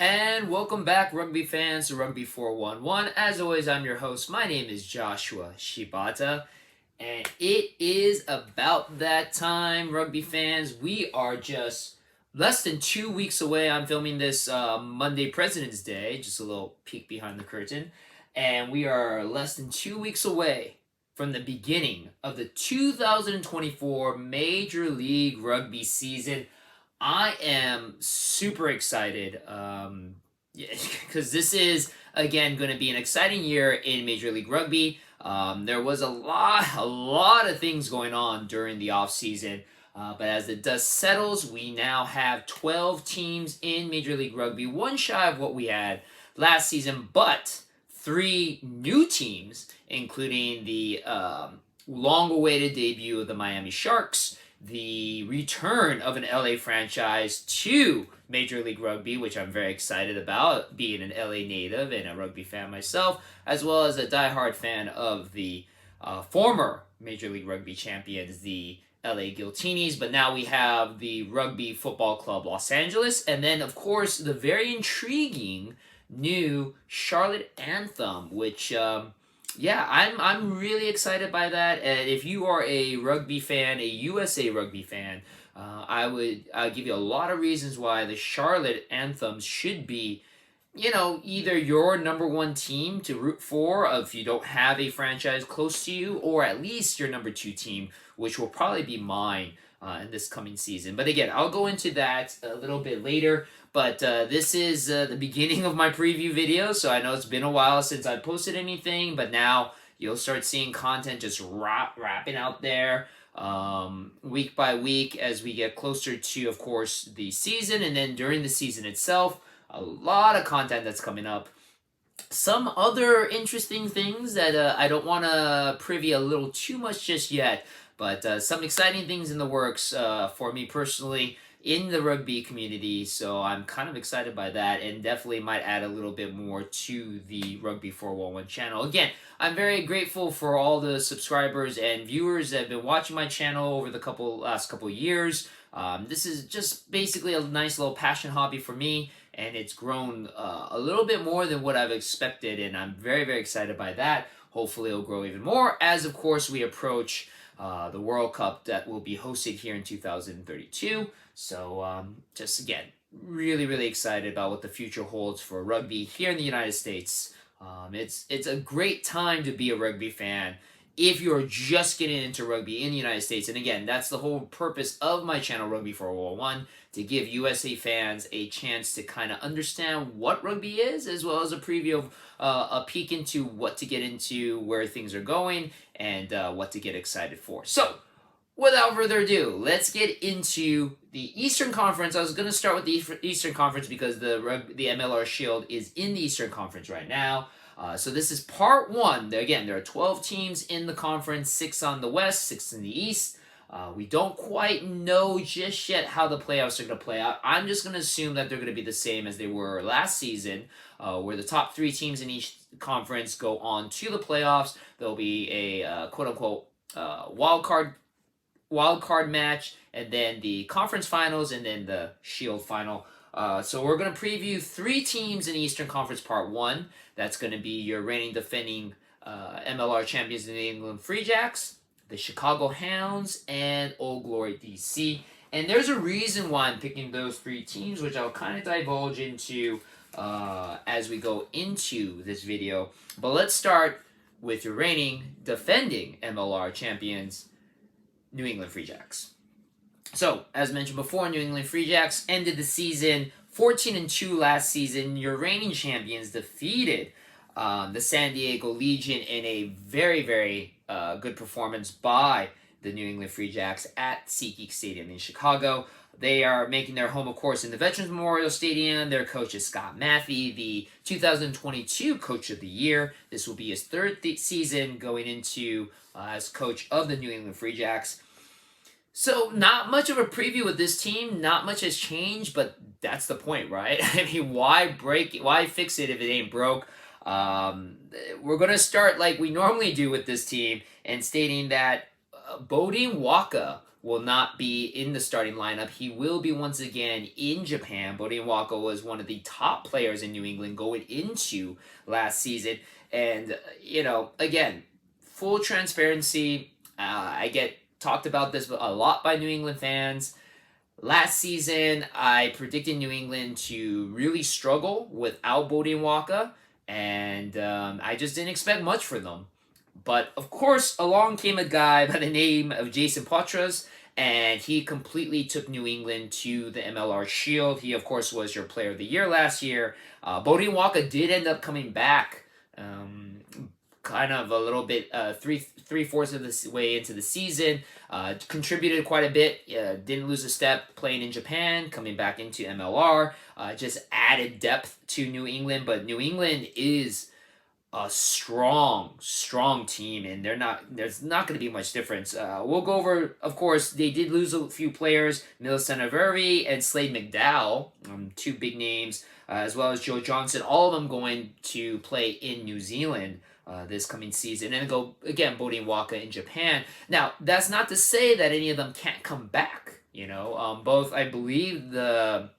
And welcome back, rugby fans, to Rugby411. As always, I'm your host. My name is Joshua Shibata, and it is about that time, rugby fans. We are just less than 2 weeks away. I'm filming this Monday, President's Day, just a little peek behind the curtain. And we are less than 2 weeks away from the beginning of the 2024 Major League Rugby season. I am super excited because this is again going to be an exciting year in Major League Rugby. There was a lot of things going on during the off season, but as the dust settles, we now have 12 teams in Major League Rugby, one shy of what we had last season, but three new teams, including the long-awaited debut of the Miami Sharks, the return of an LA franchise to Major League Rugby, which I'm very excited about, being an LA native and a rugby fan myself, as well as a diehard fan of the former Major League Rugby champions, the LA Guiltinis. But now we have the Rugby Football Club Los Angeles, and then, of course, the very intriguing new Charlotte Anthem, which I'm really excited by that. And if you are a rugby fan, a USA rugby fan, I'll give you a lot of reasons why the Charlotte Anthems should be, either your number one team to root for if you don't have a franchise close to you, or at least your number two team, which will probably be mine in this coming season. But again, I'll go into that a little bit later. But this is the beginning of my preview video, so I know it's been a while since I posted anything, but now you'll start seeing content just wrapping out there week by week as we get closer to, of course, the season, and then during the season itself, a lot of content that's coming up. Some other interesting things that I don't want to privy a little too much just yet, but some exciting things in the works for me personally in the rugby community, so I'm kind of excited by that, and definitely might add a little bit more to the Rugby411 channel. Again, I'm very grateful for all the subscribers and viewers that have been watching my channel over the last couple years. This is just basically a nice little passion hobby for me, and it's grown a little bit more than what I've expected, and I'm very, very excited by that. Hopefully it'll grow even more as, of course, we approach the World Cup that will be hosted here in 2032. So just again, really, really excited about what the future holds for rugby here in the United States. It's a great time to be a rugby fan if you're just getting into rugby in the United States. And again, that's the whole purpose of my channel, Rugby411, to give USA fans a chance to kind of understand what rugby is, as well as a preview of a peek into what to get into, where things are going, and what to get excited for. So, without further ado, let's get into the Eastern Conference. I was going to start with the Eastern Conference because the MLR Shield is in the Eastern Conference right now. So this is part one. Again, there are 12 teams in the conference, 6 on the West, 6 in the East. We don't quite know just yet how the playoffs are going to play out. I'm just going to assume that they're going to be the same as they were last season, where the top 3 teams in each conference go on to the playoffs. There'll be a quote-unquote wild card match, and then the conference finals, and then the Shield final. So we're going to preview 3 teams in the Eastern Conference Part 1. That's going to be your reigning defending MLR champions, the New England Free Jacks, the Chicago Hounds, and Old Glory DC. And there's a reason why I'm picking those 3 teams, which I'll kind of divulge into as we go into this video. But let's start with your reigning defending MLR champions, New England Free Jacks. So, as mentioned before, New England Free Jacks ended the season 14-2 last season. Your reigning champions defeated the San Diego Legion in a very, very good performance by the New England Free Jacks at SeatGeek Stadium in Chicago. They are making their home, of course, in the Veterans Memorial Stadium. Their coach is Scott Matthey, the 2022 Coach of the Year. This will be his 3rd season going into as coach of the New England Free Jacks. So, not much of a preview with this team. Not much has changed, but that's the point, right? I mean, why fix it if it ain't broke? We're going to start like we normally do with this team and stating that Bodine Waka will not be in the starting lineup. He will be once again in Japan. Bodine Waka was one of the top players in New England going into last season. And, again, full transparency, I get talked about this a lot by New England fans. Last season, I predicted New England to really struggle without Bodine Waka, and I just didn't expect much for them. But of course, along came a guy by the name of Jason Potras, and he completely took New England to the MLR Shield. He, of course, was your Player of the Year last year. Bodine Waka did end up coming back, kind of a little bit, three-fourths of the way into the season. Contributed quite a bit. Didn't lose a step playing in Japan, coming back into MLR. Just added depth to New England, but New England is a strong team, and there's not going to be much difference. We'll go over, of course, they did lose a few players, Millicent Avery and Slade McDowell, two big names, as well as Joe Johnson, all of them going to play in New Zealand this coming season, and go, again, Bodine Waka in Japan. Now, that's not to say that any of them can't come back, both, I believe, the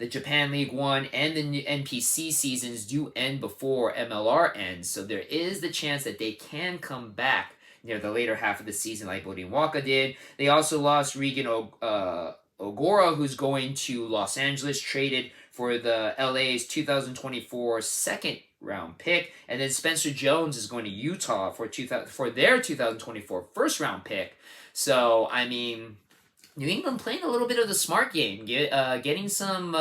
Japan League 1 and the NPC seasons do end before MLR ends, so there is the chance that they can come back near the later half of the season like Bodine Waka did. They also lost Regan Ogora, who's going to Los Angeles, traded for the LA's 2024 second round pick, and then Spencer Jones is going to Utah for their 2024 first round pick. So, I mean, New England playing a little bit of the smart game, getting some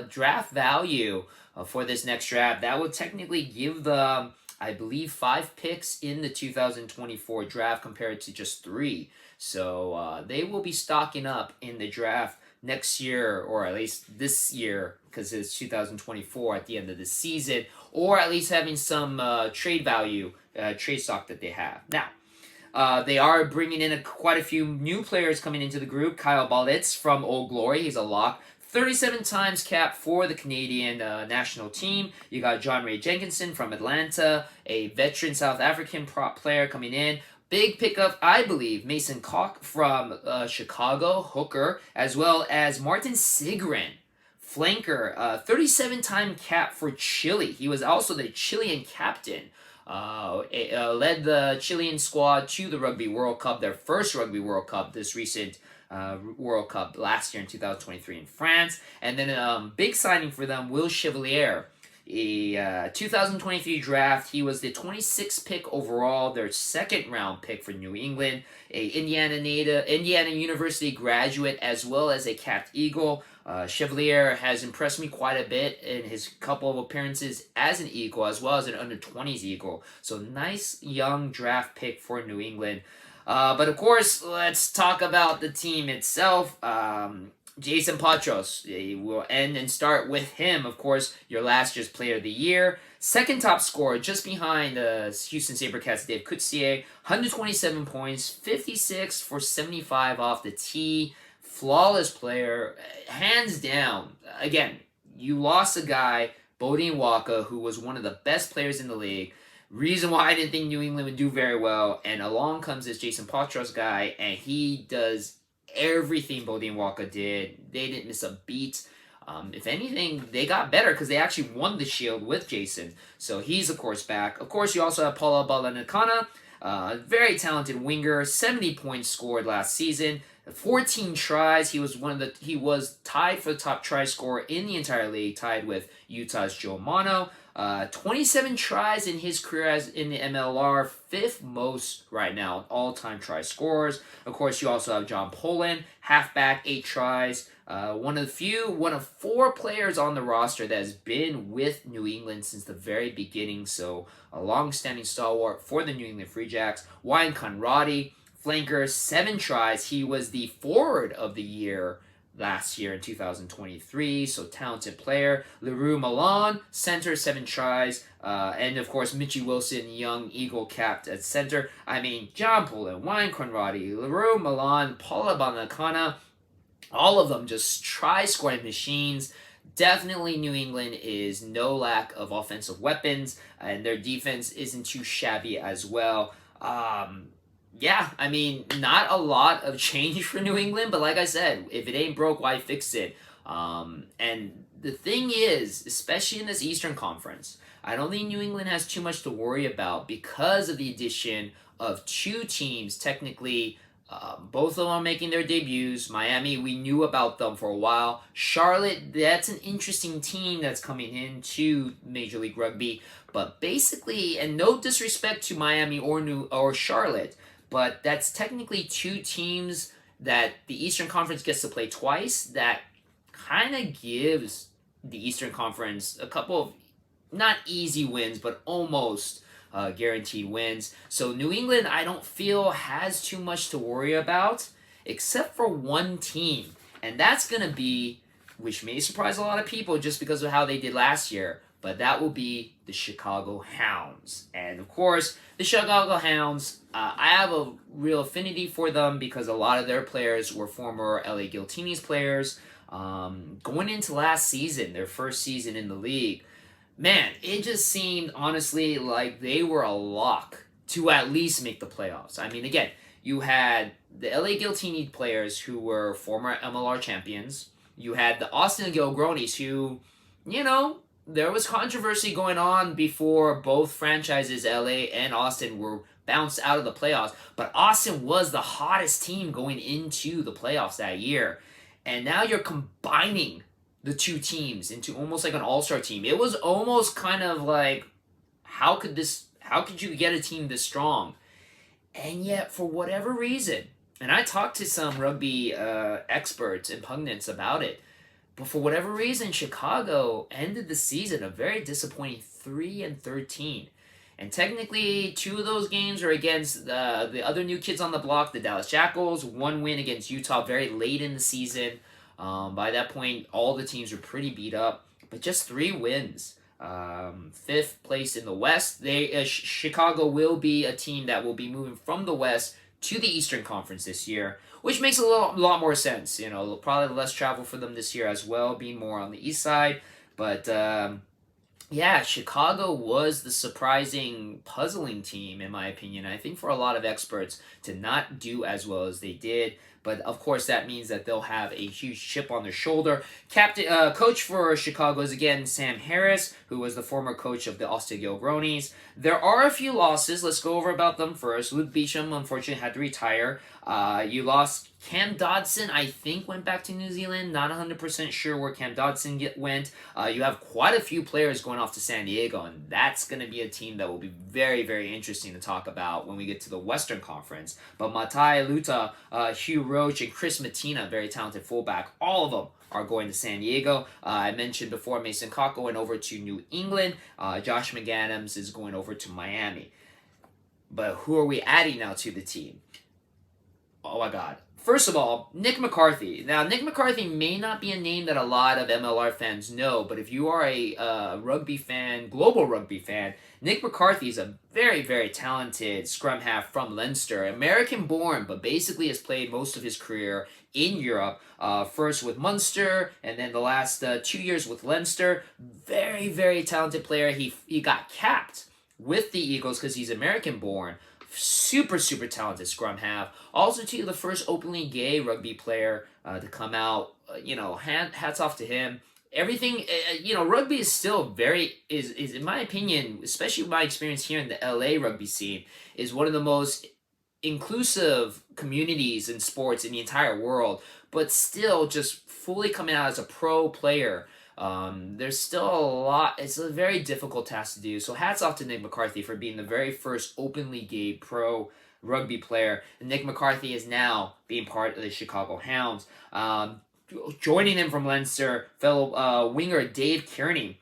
draft value for this next draft. That would technically give them, I believe, 5 picks in the 2024 draft compared to just 3. So they will be stocking up in the draft next year, or at least this year, because it's 2024 at the end of the season, or at least having some trade value, trade stock that they have. Now, they are bringing in quite a few new players coming into the group. Kyle Balitz from Old Glory, he's a lock. 37 times capped for the Canadian national team. You got John Ray Jenkinson from Atlanta, a veteran South African prop player coming in. Big pickup, I believe, Mason Koch from Chicago, hooker, as well as Martin Sigren, flanker, 37-time cap for Chile. He was also the Chilean captain. Led the Chilean squad to the Rugby World Cup, their first Rugby World Cup, this recent World Cup last year in 2023 in France. And then big signing for them, Will Chevalier. A 2023 draft, he was the 26th pick overall, their second round pick for New England, a Indiana University graduate, as well as a capped Eagle. Chevalier has impressed me quite a bit in his couple of appearances as an Eagle, as well as an under-20s Eagle. So nice young draft pick for New England. But of course, let's talk about the team itself. Jason Potras, we'll end and start with him. Of course, your last year's Player of the Year. Second top scorer, just behind Houston SaberCats' Dave Coetzee. 127 points, 56 for 75 off the tee. Flawless player, hands down. Again, you lost a guy, Bodine Waka, who was one of the best players in the league. Reason why I didn't think New England would do very well. And along comes this Jason Potras guy, and he does everything Bodine Waka did. They didn't miss a beat. If anything, they got better because they actually won the Shield with Jason. So he's, of course, back. Of course, you also have Paula Balanikana, very talented winger, 70 points scored last season, 14 tries. He was tied for the top try scorer in the entire league, tied with Utah's Joe Mano. 27 tries in his career as in the MLR, 5th most right now, all-time try scorers. Of course, you also have John Poland, halfback, 8 tries. One of 4 players on the roster that has been with New England since the very beginning, so a long-standing stalwart for the New England Free Jacks. Wayne Conradi, flanker, 7 tries. He was the forward of the year last year in 2023, so talented player. LaRue Milan, center, 7 tries. And of course, Mitchie Wilson, young Eagle capped at center. I mean, John Poland, Wayne Conradi, LaRue Milan, Paula Banakana, all of them just try-scoring machines. Definitely New England is no lack of offensive weapons, and their defense isn't too shabby as well. Yeah, I mean, not a lot of change for New England, but like I said, if it ain't broke, why fix it? And the thing is, especially in this Eastern Conference, I don't think New England has too much to worry about because of the addition of two teams. Technically, both of them are making their debuts. Miami, we knew about them for a while. Charlotte, that's an interesting team that's coming into Major League Rugby. But basically, and no disrespect to Miami or Charlotte, but that's technically two teams that the Eastern Conference gets to play twice. That kind of gives the Eastern Conference a couple of not easy wins, but almost guaranteed wins. So New England, I don't feel has too much to worry about, except for one team, and that's gonna be, which may surprise a lot of people just because of how they did last year, but that will be the Chicago Hounds. And of course, the Chicago Hounds, I have a real affinity for them because a lot of their players were former LA Giltinis players. Going into last season, their first season in the league, man, it just seemed honestly like they were a lock to at least make the playoffs. I mean, again, you had the LA Giltini players who were former MLR champions. You had the Austin Gilgronis who, you know, there was controversy going on before both franchises, LA and Austin, were bounced out of the playoffs. But Austin was the hottest team going into the playoffs that year. And now you're combining the two teams into almost like an all-star team. It was almost kind of like, how could you get a team this strong? And yet, for whatever reason, and I talked to some rugby experts and pundits about it, but for whatever reason, Chicago ended the season a very disappointing 3-13. And technically, two of those games are against the other new kids on the block, the Dallas Jackals. One win against Utah very late in the season. By that point, all the teams were pretty beat up, but just 3 wins. Fifth place in the West. Chicago will be a team that will be moving from the West to the Eastern Conference this year, which makes a lot more sense. You know, probably less travel for them this year as well, being more on the East side. But yeah, Chicago was the surprising, puzzling team, in my opinion. I think for a lot of experts to not do as well as they did. But of course, that means that they'll have a huge chip on their shoulder. Coach for Chicago is again Sam Harris, who was the former coach of the Austin Gilgronis. There are a few losses. Let's go over about them first. Luke Beecham, unfortunately, had to retire. You lost Cam Dodson, I think, went back to New Zealand. Not 100% sure where Cam Dodson went. You have quite a few players going off to San Diego, and that's going to be a team that will be very, very interesting to talk about when we get to the Western Conference. But Matai Luta, Hugh Roach, and Chris Matina, very talented fullback, all of them are going to San Diego. I mentioned before Mason Kako went over to New England. Josh McAdams is going over to Miami. But who are we adding now to the team? Oh my God. First of all, Nick McCarthy. Now, Nick McCarthy may not be a name that a lot of MLR fans know, but if you are a rugby fan, global rugby fan, Nick McCarthy is a very, very talented scrum half from Leinster. American-born, but basically has played most of his career in Europe. First with Munster, and then the last 2 years with Leinster. Very, very talented player. He got capped with the Eagles because he's American-born. Super, super talented scrum half. Also, too, the first openly gay rugby player to come out. Hats off to him. Everything, rugby is still is in my opinion, especially my experience here in the LA rugby scene, is one of the most inclusive communities in sports in the entire world. But still, just fully coming out as a pro player. There's still a lot. It's a very difficult task to do. So hats off to Nick McCarthy for being the very first openly gay pro rugby player. And Nick McCarthy is now being part of the Chicago Hounds. Joining him from Leinster, fellow winger Dave Kearney,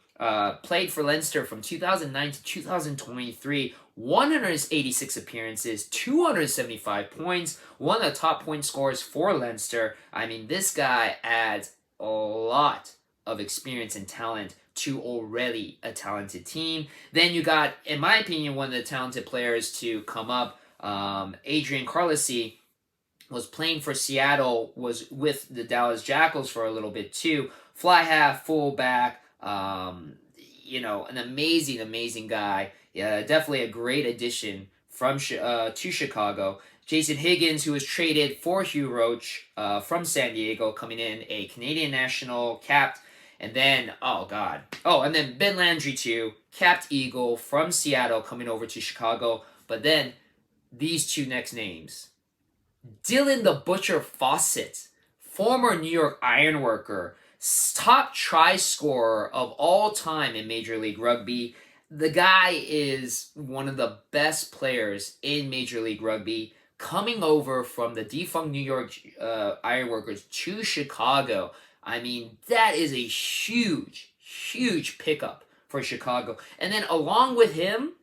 played for Leinster from 2009 to 2023. 186 appearances, 275 points, one of the top point scorers for Leinster. I mean, this guy adds a lot of experience and talent to already a talented team. Then you got, in my opinion, one of the talented players to come up, Adrian Carlisi, was playing for Seattle, was with the Dallas Jackals for a little bit too. Fly half, full back, an amazing, amazing guy. Yeah, definitely a great addition to Chicago. Jason Higgins, who was traded for Hugh Roach from San Diego, coming in, a Canadian national, capped. And then, and then Ben Landry, too, capped Eagle from Seattle, coming over to Chicago. But then, these two next names. Dylan the Butcher Fawcett, former New York Ironworker, top try scorer of all time in Major League Rugby. The guy is one of the best players in Major League Rugby, coming over from the defunct New York Ironworkers to Chicago. I mean, that is a huge, huge pickup for Chicago. And then along with him,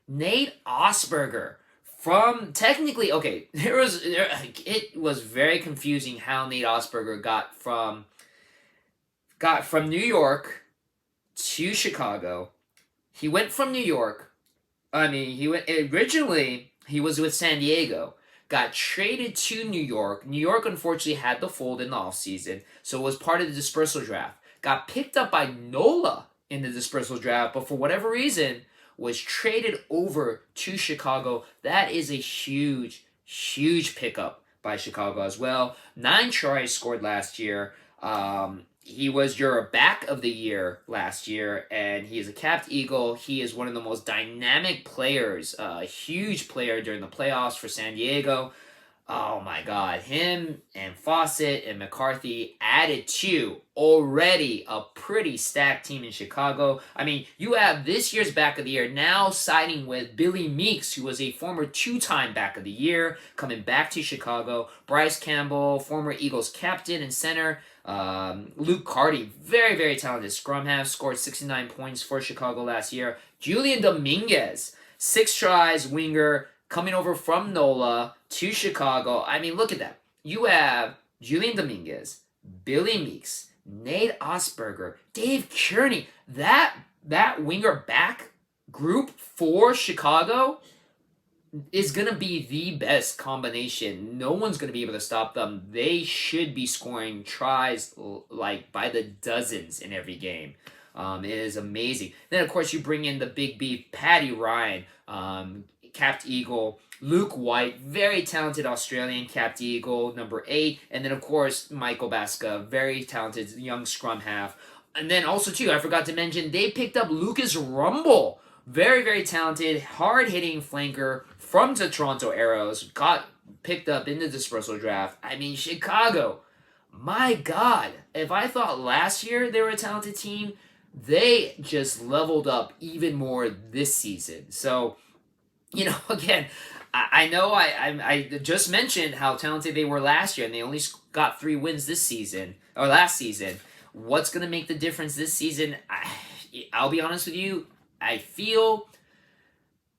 Nate Osberger. From technically, okay, it was very confusing how Nate Osberger got from New York to Chicago. He went from New York. Originally he was with San Diego. Got traded to New York. New York unfortunately had the fold in the offseason, so it was part of the dispersal draft. Got picked up by NOLA in the dispersal draft, but for whatever reason was traded over to Chicago. That is a huge, huge pickup by Chicago as well. 9 tries scored last year. He was your back of the year last year, and he is a capped Eagle. He is one of the most dynamic players, a huge player during the playoffs for San Diego. Oh my God, him and Fawcett and McCarthy added to already a pretty stacked team in Chicago. I mean, you have this year's back of the year now siding with Billy Meeks, who was a former 2-time back of the year, coming back to Chicago. Bryce Campbell, former Eagles captain and center. Luke Carty, very, very talented scrum half, scored 69 points for Chicago last year. Julian Dominguez, 6 tries, winger, coming over from NOLA to Chicago. I mean, look at that. You have Julian Dominguez, Billy Meeks, Nate Osberger, Dave Kearney. That winger back group for Chicago is going to be the best combination. No one's going to be able to stop them. They should be scoring tries like by the dozens in every game. It is amazing. Then, of course, you bring in the big beef, Paddy Ryan, capped Eagle. Luke White, very talented Australian capped Eagle, number 8. And then, of course, Michael Baska, very talented young scrum half. And then also, too, I forgot to mention, they picked up Lucas Rumble. Very, very talented, hard-hitting flanker from the Toronto Arrows. Got picked up in the dispersal draft. I mean, Chicago, my God. If I thought last year they were a talented team, they just leveled up even more this season. So, you know, again, I know I just mentioned how talented they were last year, and they only got 3 wins this season, or last season. What's going to make the difference this season? I'll be honest with you. I feel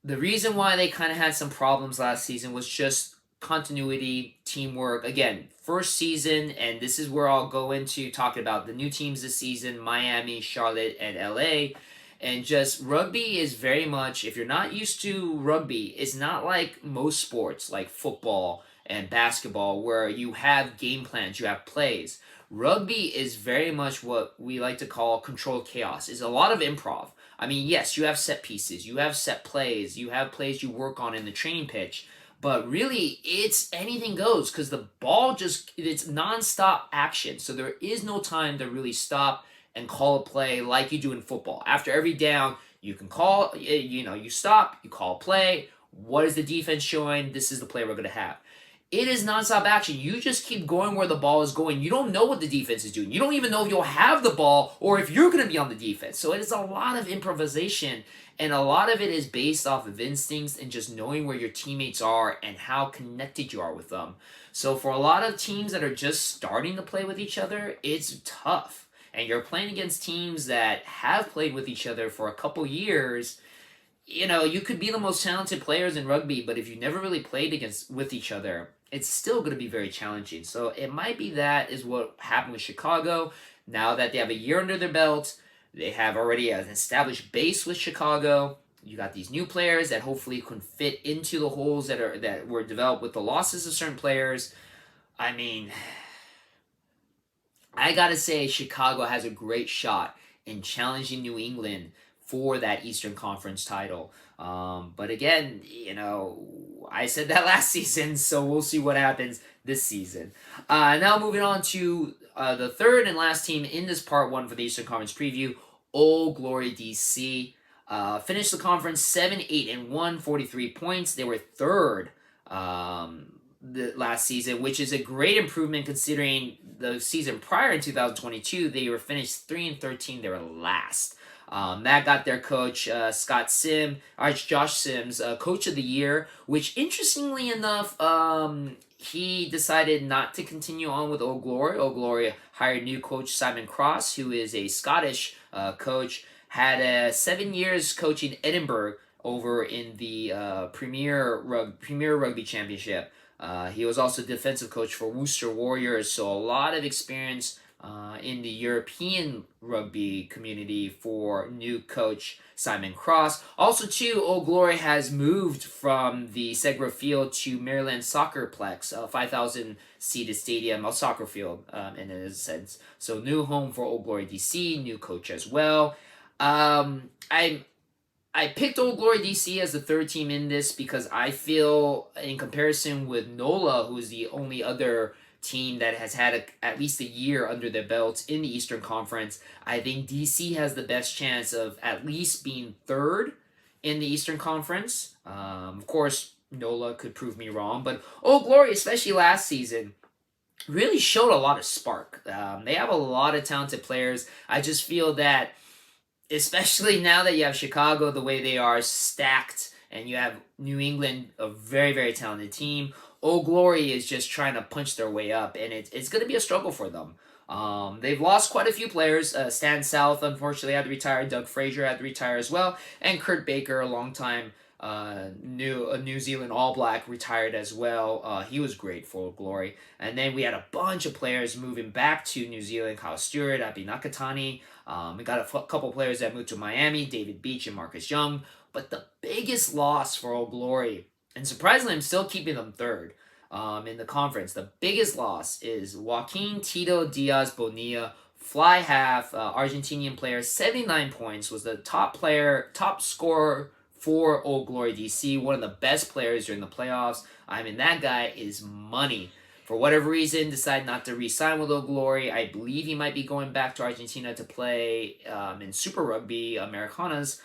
the reason why they kind of had some problems last season was just continuity, teamwork. Again, first season, and this is where I'll go into talking about the new teams this season, Miami, Charlotte, and LA. And just rugby is very much, if you're not used to rugby, it's not like most sports, like football and basketball, where you have game plans, you have plays. Rugby is very much what we like to call controlled chaos. It's a lot of improv. I mean, yes, you have set pieces, you have set plays, you have plays you work on in the training pitch, but really, it's anything goes, because the ball it's non-stop action, so there is no time to really stop and call a play like you do in football. After every down, you can call, you stop, you call a play. What is the defense showing? This is the play we're going to have. It is nonstop action. You just keep going where the ball is going. You don't know what the defense is doing. You don't even know if you'll have the ball or if you're going to be on the defense. So it is a lot of improvisation, and a lot of it is based off of instincts and just knowing where your teammates are and how connected you are with them. So for a lot of teams that are just starting to play with each other, it's tough. And you're playing against teams that have played with each other for a couple years. You could be the most talented players in rugby, but if you never really played with each other, it's still going to be very challenging. So it might be that is what happened with Chicago. Now that they have a year under their belt, they have already an established base with Chicago. You got these new players that hopefully can fit into the holes that were developed with the losses of certain players. I mean, I gotta say, Chicago has a great shot in challenging New England for that Eastern Conference title. But again, I said that last season, so we'll see what happens this season. Now moving on to the third and last team in this part one for the Eastern Conference preview, Old Glory DC. Finished the conference 7-8-1, 43 points. They were third the last season, which is a great improvement considering the season prior in 2022 they were finished 3-13. They were last. That got their coach Josh Sims, Coach of the Year, which interestingly enough, he decided not to continue on with Old Glory. Old Glory hired new coach Simon Cross, who is a Scottish coach. Had 7 years coaching Edinburgh over in the Premier Rugby Championship. He was also defensive coach for Worcester Warriors, so a lot of experience in the European rugby community for new coach Simon Cross. Also, too, Old Glory has moved from the Segra Field to Maryland Soccerplex, a 5,000-seated stadium, a soccer field in a sense. So, new home for Old Glory DC, new coach as well. I picked Old Glory DC as the third team in this because I feel, in comparison with NOLA, who is the only other team that has had at least a year under their belts in the Eastern Conference, I think DC has the best chance of at least being third in the Eastern Conference. Of course, NOLA could prove me wrong, but Old Glory, especially last season, really showed a lot of spark. They have a lot of talented players. I just feel that, especially now that you have Chicago the way they are stacked, and you have New England, a very, very talented team, Old Glory is just trying to punch their way up, and it's going to be a struggle for them. They've lost quite a few players. Stan South, unfortunately, had to retire. Doug Frazier had to retire as well. And Kurt Baker, a long-time New Zealand All Black, retired as well. He was great for Old Glory. And then we had a bunch of players moving back to New Zealand. Kyle Stewart, Abi Nakatani. We got a couple players that moved to Miami, David Beach and Marcus Young. But the biggest loss for Old Glory, and surprisingly, I'm still keeping them third in the conference. The biggest loss is Joaquin Tito Diaz Bonilla, fly half, Argentinian player, 79 points, was the top scorer for Old Glory DC, one of the best players during the playoffs. I mean, that guy is money. For whatever reason, decided not to re-sign with Old Glory. I believe he might be going back to Argentina to play in Super Rugby Americanas.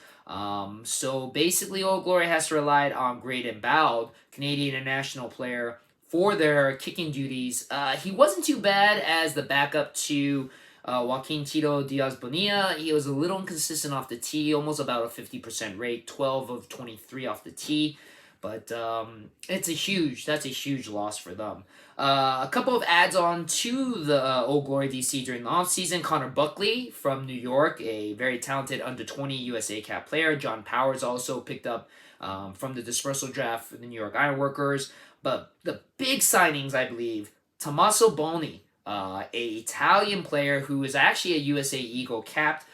So basically, Old Glory has to rely on Graydon Bowd, Canadian international player, for their kicking duties. He wasn't too bad as the backup to Joaquin Tito Diaz Bonilla. He was a little inconsistent off the tee, almost about a 50% rate, 12 of 23 off the tee. But that's a huge loss for them. A couple of adds-on to the Old Glory DC during the offseason. Connor Buckley from New York, a very talented under-20 USA Cap player. John Powers also picked up from the dispersal draft for the New York Ironworkers. But the big signings, I believe, Tommaso Boni, a Italian player who is actually a USA Eagle capped.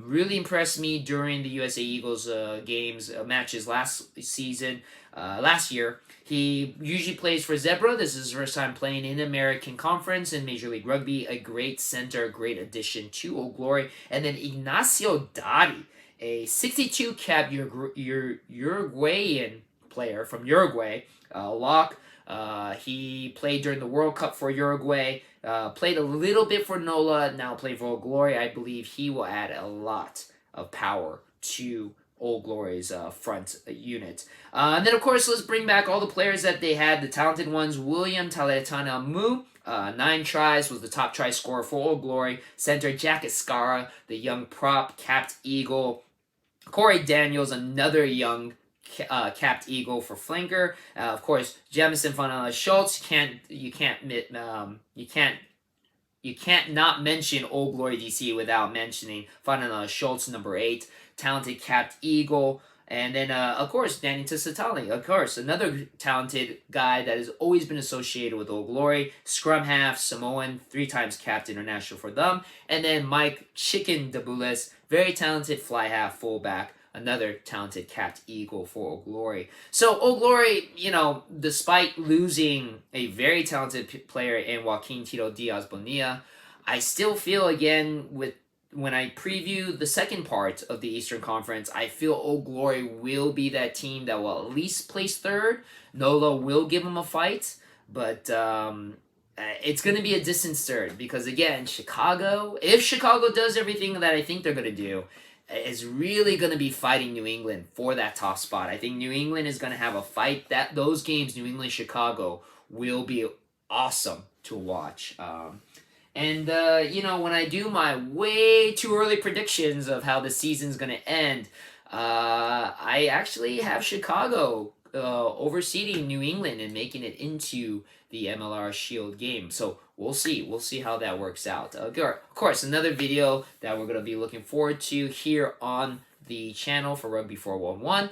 Really impressed me during the USA Eagles matches last year. He usually plays for Zebra. This is his first time playing in the American Conference in Major League Rugby. A great center, great addition to Old Glory. And then Ignacio Dotti, a 62 cap Uruguayan player from Uruguay, lock. He played during the World Cup for Uruguay, played a little bit for NOLA, now played for Old Glory. I believe he will add a lot of power to Old Glory's front unit. And then, of course, let's bring back all the players that they had, the talented ones. William Taletana Mu, 9 tries, was the top try scorer for Old Glory. Center Jack Escara, the young prop, capped Eagle. Corey Daniels, another young capped Eagle for flanker. Of course, Jamison Fanala Schultz. You can't not mention Old Glory DC without mentioning Fanala Schultz, number 8, talented capped Eagle. And then, of course, Danny Tusitali, of course, another talented guy that has always been associated with Old Glory. Scrum half, Samoan, 3 times capped international for them. And then Mike Chicken Dabules, very talented fly half fullback, another talented capped Eagle for Old Glory. So Old Glory, despite losing a very talented player in Joaquin Tito Diaz Bonilla, I still feel, again, with when I preview the second part of the Eastern Conference, I feel Old Glory will be that team that will at least place third. NOLA will give them a fight, but it's going to be a distant third because, again, Chicago, if Chicago does everything that I think they're going to do, is really going to be fighting New England for that top spot. I think New England is going to have a fight. That those games, New England, Chicago, will be awesome to watch. When I do my way too early predictions of how the season's going to end, I actually have Chicago overseeding New England and making it into the MLR Shield game. So we'll see. We'll see how that works out. Of course, another video that we're going to be looking forward to here on the channel for Rugby411.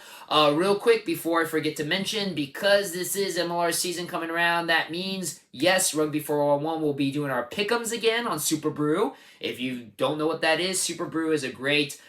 Real quick, before I forget to mention, because this is MLR season coming around, that means, yes, Rugby411 will be doing our pick'ems again on Super Brew. If you don't know what that is, Super Brew is a great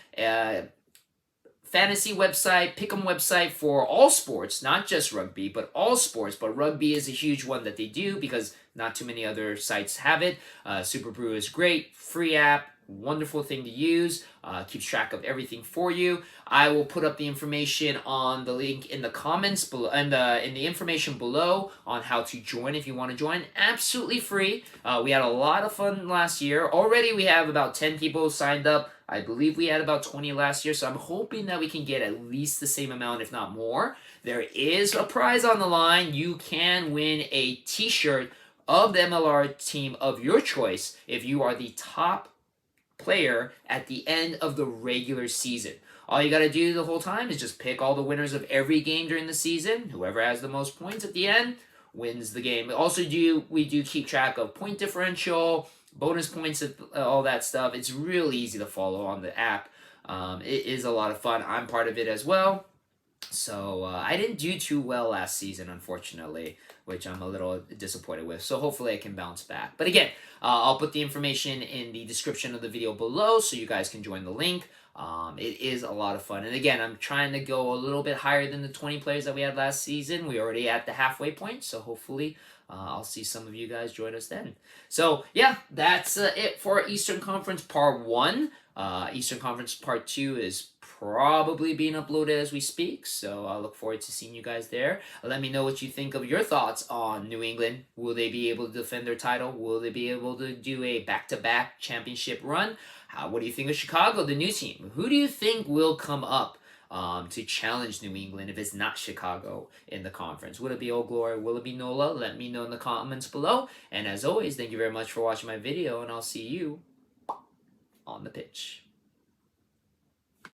fantasy website, pick'em website for all sports, not just rugby, but all sports. But rugby is a huge one that they do because not too many other sites have it. Super Brew is great, free app, wonderful thing to use, keeps track of everything for you. I will put up the information on the link in the comments below, and in the information below on how to join if you want to join. Absolutely free. We had a lot of fun last year. Already we have about 10 people signed up. I believe we had about 20 last year, so I'm hoping that we can get at least the same amount, if not more. There is a prize on the line. You can win a t-shirt of the MLR team of your choice if you are the top player at the end of the regular season. All you got to do the whole time is just pick all the winners of every game during the season. Whoever has the most points at the end wins the game. Also, we do keep track of point differential, bonus points, all that stuff. It's really easy to follow on the app. It is a lot of fun. I'm part of it as well. So I didn't do too well last season, unfortunately, which I'm a little disappointed with. So hopefully I can bounce back. But again, I'll put the information in the description of the video below so you guys can join the link. It is a lot of fun. And again, I'm trying to go a little bit higher than the 20 players that we had last season. We're already at the halfway point, so hopefully I'll see some of you guys join us then. So yeah, that's it for Eastern Conference Part 1. Eastern Conference Part 2 is probably being uploaded as we speak, so I look forward to seeing you guys there. Let me know what you think of your thoughts on New England. Will they be able to defend their title? Will they be able to do a back-to-back championship run? What do you think of Chicago, the new team? Who do you think will come up to challenge New England if it's not Chicago in the conference? Will it be Old Glory? Will it be NOLA? Let me know in the comments below. And as always, thank you very much for watching my video, and I'll see you on the pitch.